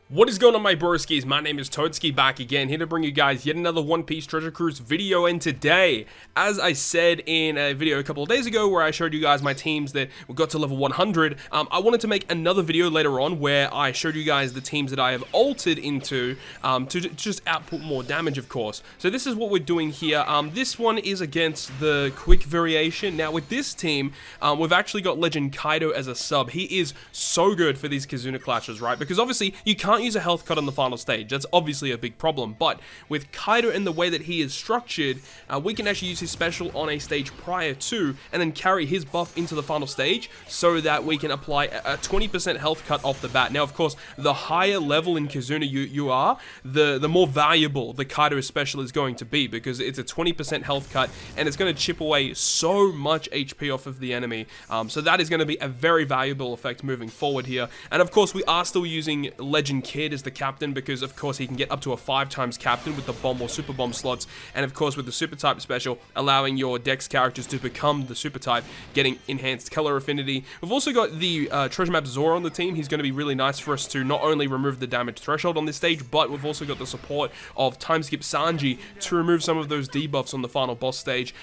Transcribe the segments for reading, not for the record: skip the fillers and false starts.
What is going on, my broskiis? My name is Toadskii, back again, here to bring you guys yet another One Piece Treasure Cruise video. And today, as I said in a video a couple of days ago where I showed you guys my teams that got to level 100, I wanted to make another video later on where I showed you guys the teams that I have altered into to just output more damage, of course. So this is what we're doing here. This one is against the quick variation. Now with this team, we've actually got Legend Kaido as a sub. He is so good for these Kizuna clashes, right? Because obviously you can't use a health cut on the final stage. That's obviously a big problem, but with Kaido and the way that he is structured, we can actually use his special on a stage prior to and then carry his buff into the final stage so that we can apply a 20% health cut off the bat. Now of course, the higher level in Kizuna you are, the more valuable the Kaido special is going to be, because it's a 20% health cut and it's going to chip away so much HP off of the enemy. So that is going to be a very valuable effect moving forward here. And of course, we are still using Legend Kid as the captain, because of course he can get up to a 5 times captain with the bomb or super bomb slots, and of course with the super type special allowing your Dex characters to become the super type, getting enhanced color affinity. We've also got the treasure map Zoro on the team. He's going to be really nice for us to not only remove the damage threshold on this stage, but we've also got the support of time skip Sanji to remove some of those debuffs on the final boss stage,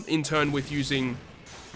in turn with using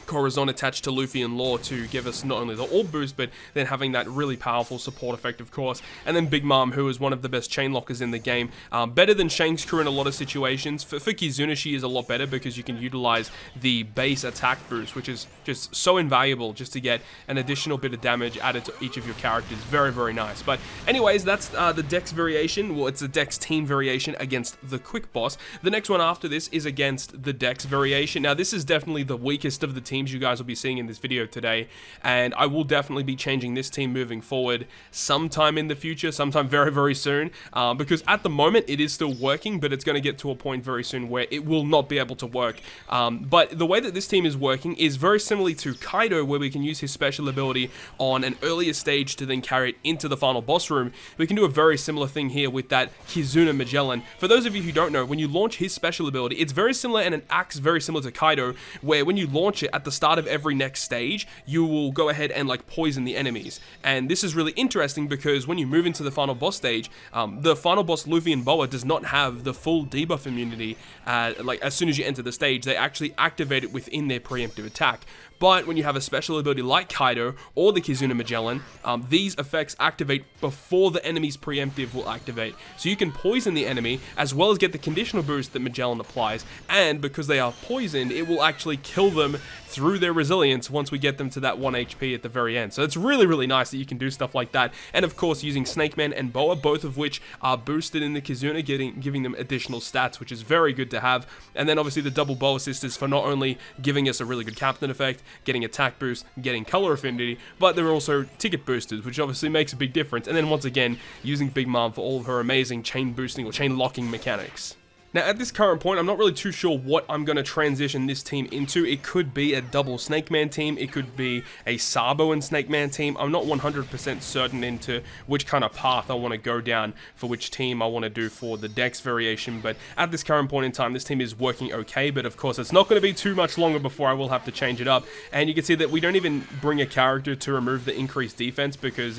Corazon attached to Luffy and Law to give us not only the orb boost, but then having that really powerful support effect, of course. And then Big Mom, who is one of the best chain lockers in the game. Better than Shanks' crew in a lot of situations. For Kizuna, she is a lot better because you can utilize the base attack boost, which is just so invaluable just to get an additional bit of damage added to each of your characters. Very, very nice. But anyways, that's the Dex variation. Well, it's a Dex team variation against the quick boss. The next one after this is against the Dex variation. Now, this is definitely the weakest of the teams you guys will be seeing in this video today, and I will definitely be changing this team moving forward sometime in the future, sometime very, very soon, because at the moment it is still working, but it's going to get to a point very soon where it will not be able to work. But the way that this team is working is very similarly to Kaido, where we can use his special ability on an earlier stage to then carry it into the final boss room. We can do a very similar thing here with that Kizuna Magellan. For those of you who don't know, when you launch his special ability, it's very similar and it acts very similar to Kaido, where when you launch it at the start of every next stage, you will go ahead and like poison the enemies. And this is really interesting because when you move into the final boss stage, the final boss Luffy and Boa does not have the full debuff immunity. Like as soon as you enter the stage, they actually activate it within their preemptive attack. But when you have a special ability like Kaido or the Kizuna Magellan, these effects activate before the enemy's preemptive will activate. So you can poison the enemy as well as get the conditional boost that Magellan applies. And because they are poisoned, it will actually kill them through their resilience once we get them to that 1 HP at the very end. So it's really, really nice that you can do stuff like that. And of course, using Snake Man and Boa, both of which are boosted in the Kizuna, giving them additional stats, which is very good to have. And then obviously the double bow assist is for not only giving us a really good captain effect, getting attack boost, getting color affinity, but they're also ticket boosters, which obviously makes a big difference. And then once again, using Big Mom for all of her amazing chain boosting or chain locking mechanics. Now, at this current point, I'm not really too sure what I'm going to transition this team into. It could be a double Snake Man team. It could be a Sabo and Snake Man team. I'm not 100% certain into which kind of path I want to go down for which team I want to do for the Dex variation. But at this current point in time, this team is working okay. But of course, it's not going to be too much longer before I will have to change it up. And you can see that we don't even bring a character to remove the increased defense because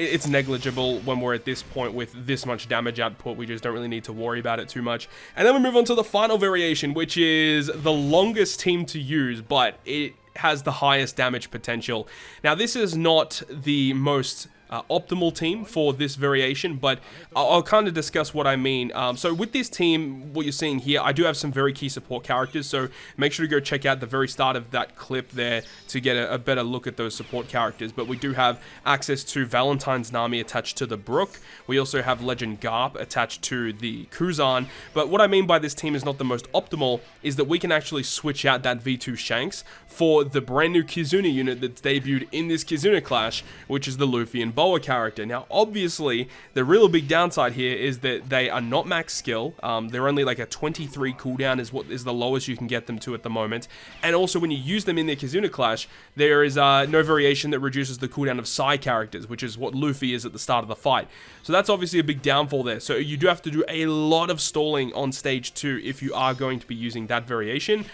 it's negligible when we're at this point with this much damage output. We just don't really need to worry about it too much. And then we move on to the final variation, which is the longest team to use, but it has the highest damage potential. Now, this is not the most optimal team for this variation, but I'll kind of discuss what I mean. So with this team, what you're seeing here, I do have some very key support characters, so make sure to go check out the very start of that clip there to get a better look at those support characters. But we do have access to Valentine's Nami attached to the Brook. We also have Legend Garp attached to the Kuzan. But what I mean by this team is not the most optimal, is that we can actually switch out that V2 Shanks for the brand new Kizuna unit that's debuted in this Kizuna clash, which is the Luffy and Boa character. Now, obviously, the real big downside here is that they are not max skill. They're only like a 23 cooldown is what is the lowest you can get them to at the moment. And also, when you use them in their Kizuna clash, there is no variation that reduces the cooldown of Sai characters, which is what Luffy is at the start of the fight. So that's obviously a big downfall there. So you do have to do a lot of stalling on stage 2 if you are going to be using that variation,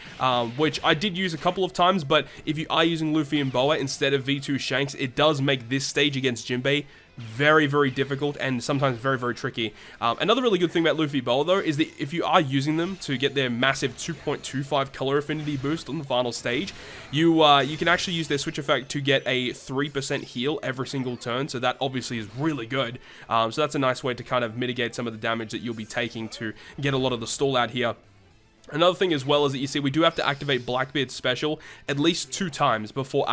which I did use a couple of times, but if you are using Luffy and Boa instead of V2 Shanks, it does make this stage against Jinbei very, very difficult and sometimes very, very tricky. Another really good thing about Luffy Boa, though, is that if you are using them to get their massive 2.25 color affinity boost on the final stage, you can actually use their switch effect to get a 3% heal every single turn, so that obviously is really good. So that's a nice way to kind of mitigate some of the damage that you'll be taking to get a lot of the stall out here. Another thing as well is that you see we do have to activate Blackbeard's special at least 2 times before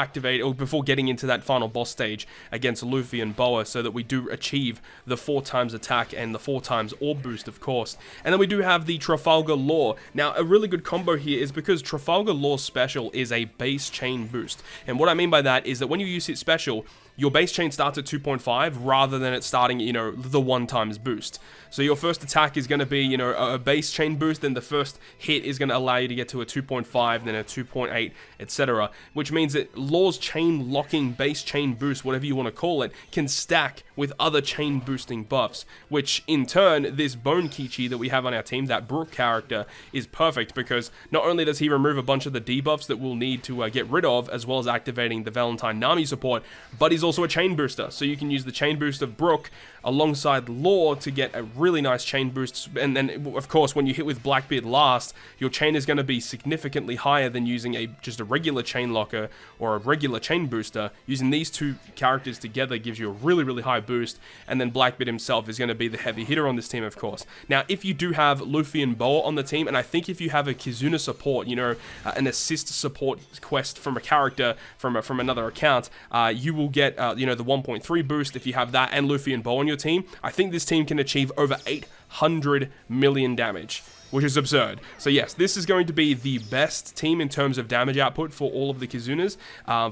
getting into that final boss stage against Luffy and Boa, so that we do achieve the 4 times attack and the 4 times orb boost, of course. And then we do have the Trafalgar Law. Now, a really good combo here is because Trafalgar Law's special is a base chain boost. And what I mean by that is that when you use its special, your base chain starts at 2.5 rather than it starting, the 1 times boost. So your first attack is going to be, a base chain boost, then the first hit is going to allow you to get to a 2.5, then a 2.8, etc. Which means that Law's chain locking base chain boost, whatever you want to call it, can stack with other chain boosting buffs, which in turn, this Bone Kichi that we have on our team, that Brook character, is perfect because not only does he remove a bunch of the debuffs that we'll need to get rid of, as well as activating the Valentine Nami support, but he's also a chain booster, so you can use the chain boost of Brook alongside Law to get a really nice chain boost. And then of course when you hit with Blackbeard last, your chain is going to be significantly higher than using just a regular chain locker or a regular chain booster. Using these 2 characters together gives you a really, really high boost, and then Blackbeard himself is going to be the heavy hitter on this team, of course. Now, if you do have Luffy and Boa on the team, and I think if you have a Kizuna support, an assist support quest from a character from another account, you will get the 1.3 boost if you have that and Luffy and Boa on your team. I think this team can achieve over 800 million damage, which is absurd. So yes, this is going to be the best team in terms of damage output for all of the Kizunas,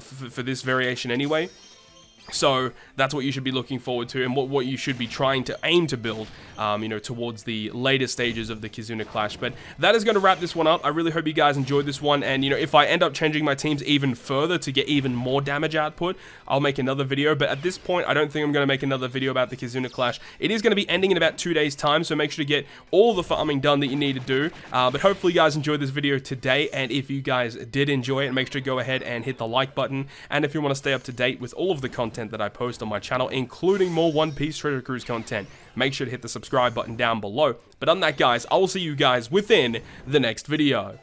for this variation anyway. So that's what you should be looking forward to, and what you should be trying to aim to build, towards the later stages of the Kizuna Clash. But that is going to wrap this one up. I really hope you guys enjoyed this one, and if I end up changing my teams even further to get even more damage output, I'll make another video. But at this point, I don't think I'm going to make another video about the Kizuna Clash. It is going to be ending in about 2 days' time, so make sure to get all the farming done that you need to do. But hopefully you guys enjoyed this video today, and if you guys did enjoy it, make sure to go ahead and hit the like button. And if you want to stay up to date with all of the content that I post on my channel, including more One Piece Treasure Cruise content, make sure to hit the subscribe button down below. But on that, guys, I will see you guys within the next video.